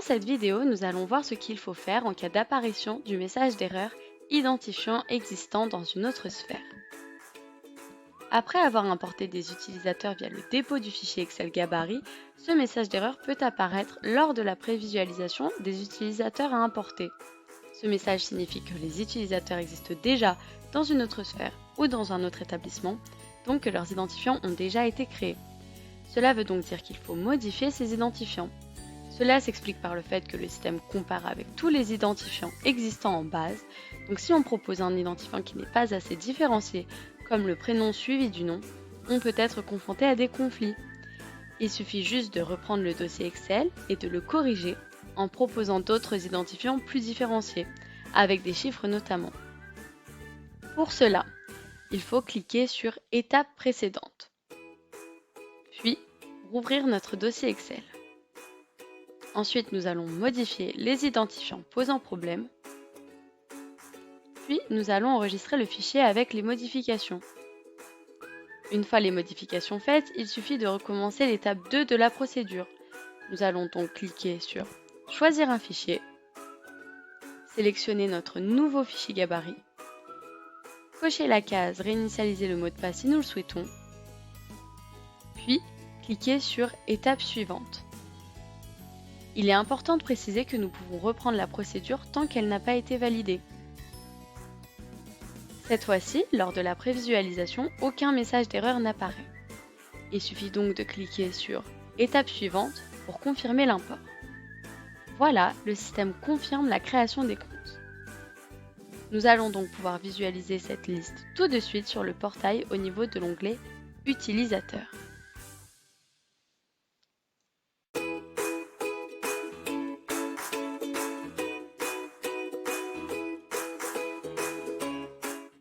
cette vidéo, nous allons voir ce qu'il faut faire en cas d'apparition du message d'erreur identifiant existant dans une autre sphère. Après avoir importé des utilisateurs via le dépôt du fichier Excel gabarit, ce message d'erreur peut apparaître lors de la prévisualisation des utilisateurs à importer. Ce message signifie que les utilisateurs existent déjà dans une autre sphère ou dans un autre établissement, donc que leurs identifiants ont déjà été créés. Cela veut donc dire qu'il faut modifier ces identifiants. Cela s'explique par le fait que le système compare avec tous les identifiants existants en base. Donc si on propose un identifiant qui n'est pas assez différencié, comme le prénom suivi du nom, on peut être confronté à des conflits. Il suffit juste de reprendre le dossier Excel et de le corriger en proposant d'autres identifiants plus différenciés, avec des chiffres notamment. Pour cela, il faut cliquer sur Étape précédente, puis rouvrir notre dossier Excel. Ensuite, nous allons modifier les identifiants posant problème, puis nous allons enregistrer le fichier avec les modifications. Une fois les modifications faites, il suffit de recommencer l'étape 2 de la procédure. Nous allons donc cliquer sur Choisir un fichier, sélectionner notre nouveau fichier gabarit, cocher la case Réinitialiser le mot de passe si nous le souhaitons, puis cliquer sur Étape suivante. Il est important de préciser que nous pouvons reprendre la procédure tant qu'elle n'a pas été validée. Cette fois-ci, lors de la prévisualisation, aucun message d'erreur n'apparaît. Il suffit donc de cliquer sur Étape suivante pour confirmer l'import. Voilà, le système confirme la création des comptes. Nous allons donc pouvoir visualiser cette liste tout de suite sur le portail au niveau de l'onglet Utilisateurs.